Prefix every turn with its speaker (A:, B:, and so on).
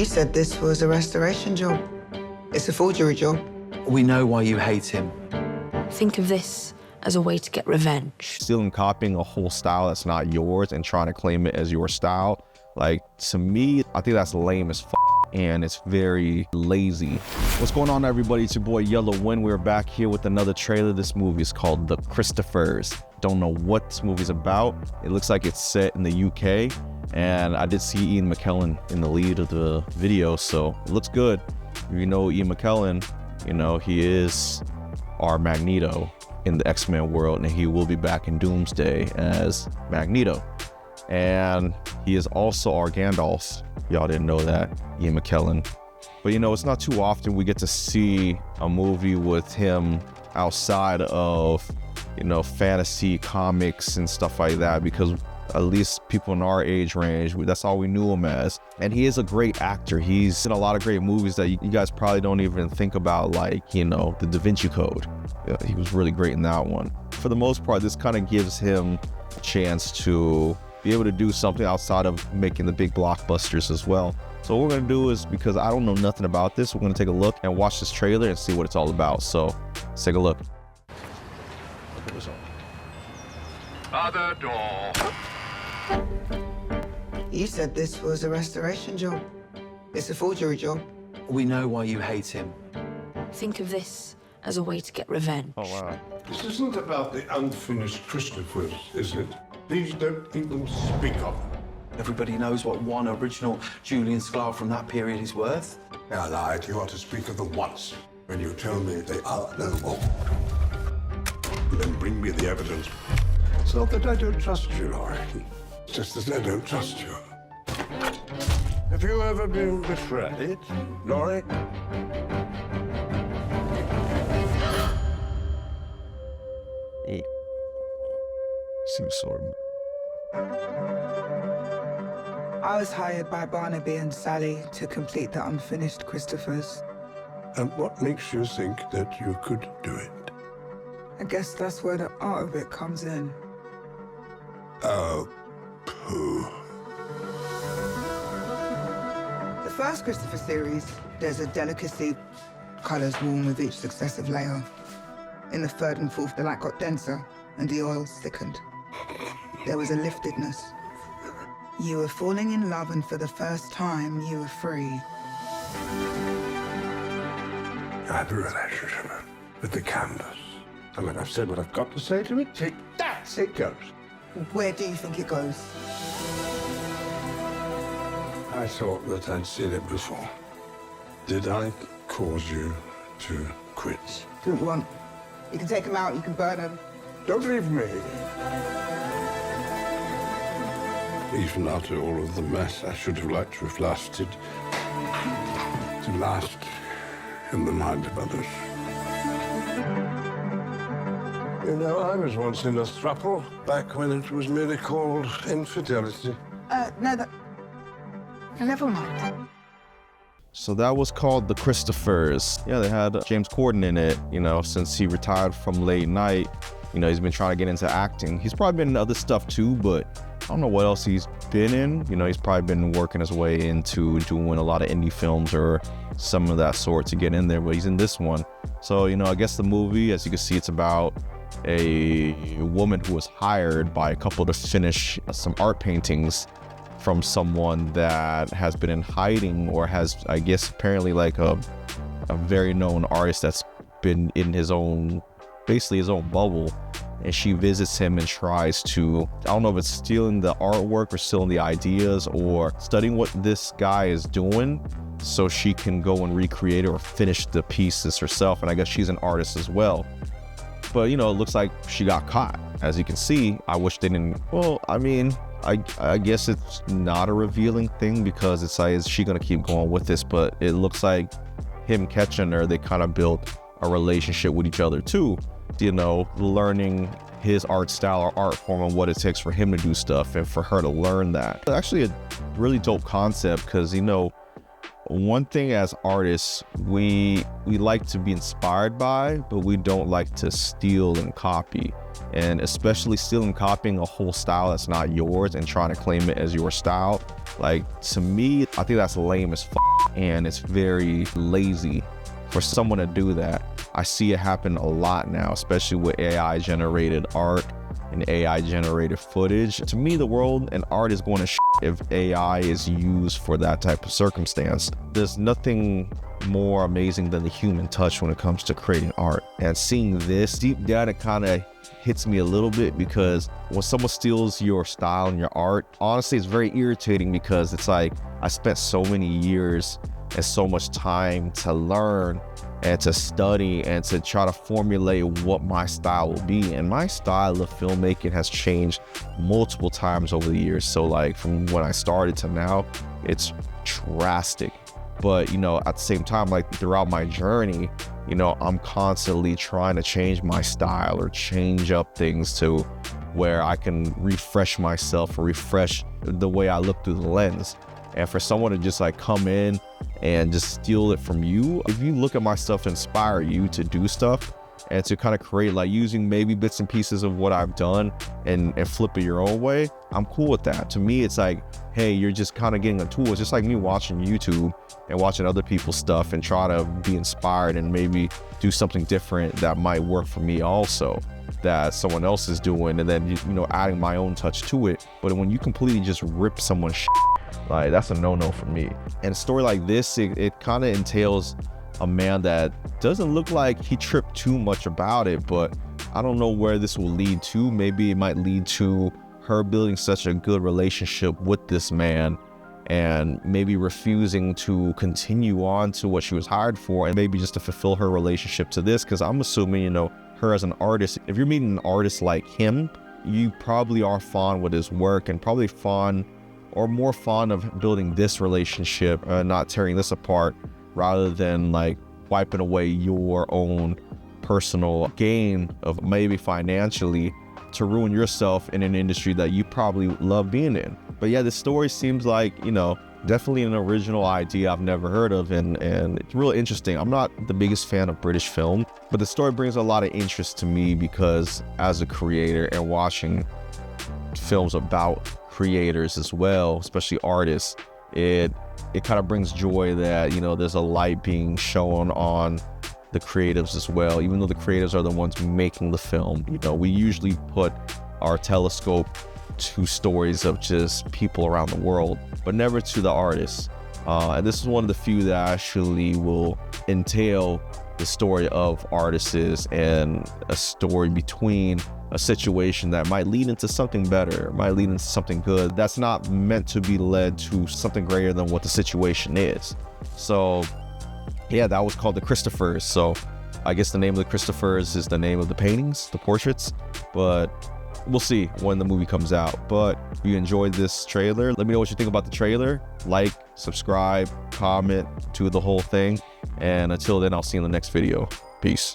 A: You said this was a restoration job. It's a forgery job.
B: We know why you hate him.
C: Think of this as a way to get revenge.
D: Stealing, copying a whole style that's not yours and trying to claim it as your style, like, to me, I think that's lame as f, and it's very lazy. What's going on, everybody? It's your boy Yellow Wind. We're back here with another trailer. This movie is called The Christophers. Don't know what this movie's about. It looks like it's set in the UK, and I did see Ian McKellen in the lead of the video, so it looks good. If you know Ian McKellen, you know he is our Magneto in the X-Men world, and he will be back in Doomsday as Magneto. And he is also our Gandalf. Y'all didn't know that, Ian McKellen. But you know, it's not too often we get to see a movie with him outside of, you know, fantasy comics and stuff like that, because at least people in our age range, that's all we knew him as. And he is a great actor. He's in a lot of great movies that you guys probably don't even think about, like, you know, the Da Vinci Code. Yeah, he was really great in that one. For the most part, this kind of gives him a chance to be able to do something outside of making the big blockbusters as well. So what we're gonna do is, because I don't know nothing about this, we're gonna take a look and watch this trailer and see what it's all about. So let's take a look.
E: Other door.
A: You said this was a restoration job. It's a forgery job.
B: We know why you hate him.
C: Think of this as a way to get revenge.
D: Oh, wow.
E: This isn't about the unfinished Christophers, is it? These don't even speak of them.
B: Everybody knows what one original Julian Sklar from that period is worth.
E: I lied. You ought to speak of them once, when you tell me they are no more. Then bring me the evidence. It's not that I don't trust you, Laurie. It's just that I don't trust you. Have you ever been betrayed, Laurie?
D: So sorry.
A: I was hired by Barnaby and Sally to complete the unfinished Christophers.
E: And what makes you think that you could do it?
A: I guess that's where the art of it comes in.
E: Oh, pooh.
A: The first Christopher series, there's a delicacy, colours warm with each successive layer. In the third and fourth, the light got denser and the oils thickened. There was a liftedness. You were falling in love, and for the first time, you were free.
E: I have a relationship with the canvas. And when I've said what I've got to say to it, that's it goes.
A: Where do you think it goes?
E: I thought that I'd seen it before. Did I cause you to quit?
A: Do what you want. You can take them out, you can burn them.
E: Don't leave me. Even after all of the mess, I should have liked to have lasted. To last in the mind of others. You know, I was once in a throuple, back when it was merely called infidelity.
A: No, never mind.
D: So that was called The Christophers. Yeah, they had James Corden in it, you know, since he retired from late night. You know, he's been trying to get into acting. He's probably been in other stuff too, but I don't know what else he's been in. You know, he's probably been working his way into doing a lot of indie films or some of that sort to get in there, but he's in this one. So, you know, I guess the movie, as you can see, it's about a woman who was hired by a couple to finish some art paintings from someone that has been in hiding, or has, I guess, apparently like a very known artist that's been in his own, basically his own bubble. And she visits him and tries to, I don't know if it's stealing the artwork or stealing the ideas or studying what this guy is doing so she can go and recreate it or finish the pieces herself. And I guess she's an artist as well. But, you know, it looks like she got caught. As you can see, I wish they didn't, well, I mean, I guess it's not a revealing thing, because it's like, is she gonna keep going with this? But it looks like him catching her, they kind of built a relationship with each other too. You know, learning his art style or art form and what it takes for him to do stuff and for her to learn that. Actually a really dope concept, because, you know, one thing as artists, we like to be inspired by, but we don't like to steal and copy. And especially stealing and copying a whole style that's not yours and trying to claim it as your style. Like, to me, I think that's lame as and it's very lazy for someone to do that. I see it happen a lot now, especially with AI generated art and AI generated footage. To me, the world and art is going to if AI is used for that type of circumstance. There's nothing more amazing than the human touch when it comes to creating art. And seeing this deep down, it kind of hits me a little bit, because when someone steals your style and your art, honestly, it's very irritating, because it's like, I spent so many years and so much time to learn and to study and to try to formulate what my style will be. And my style of filmmaking has changed multiple times over the years. So like, from when I started to now, it's drastic. But, you know, at the same time, like, throughout my journey, you know, I'm constantly trying to change my style or change up things to where I can refresh myself or refresh the way I look through the lens. And for someone to just like come in and just steal it from you, if you look at my stuff to inspire you to do stuff and to kind of create, like, using maybe bits and pieces of what I've done and flip it your own way, I'm cool with that. To me, it's like, hey, you're just kind of getting a tool. It's just like me watching YouTube and watching other people's stuff and try to be inspired and maybe do something different that might work for me also, that someone else is doing, and then, you know, adding my own touch to it. But when you completely just rip someone's shit, like, that's a no-no for me. And a story like this, it kind of entails a man that doesn't look like he tripped too much about it, but I don't know where this will lead to. Maybe it might lead to her building such a good relationship with this man and maybe refusing to continue on to what she was hired for, and maybe just to fulfill her relationship to this. Because I'm assuming, you know, her as an artist, if you're meeting an artist like him, you probably are fond with his work and probably fond or more fond of building this relationship, not tearing this apart, rather than like wiping away your own personal gain of maybe financially to ruin yourself in an industry that you probably love being in. But yeah, this story seems like, you know, definitely an original idea I've never heard of, and it's real interesting. I'm not the biggest fan of British film, but the story brings a lot of interest to me, because as a creator and watching films about creators as well, especially artists, it kind of brings joy that, you know, there's a light being shown on the creatives as well, even though the creatives are the ones making the film. You know, we usually put our telescope to stories of just people around the world, but never to the artists. And this is one of the few that actually will entail the story of artists and a story between a situation that might lead into something better, might lead into something good, that's not meant to be led to something greater than what the situation is. So yeah, that was called The Christophers. So I guess the name of The Christophers is the name of the paintings, the portraits, but we'll see when the movie comes out. But if you enjoyed this trailer, let me know what you think about the trailer. Like, subscribe, comment to the whole thing. And until then, I'll see you in the next video. Peace.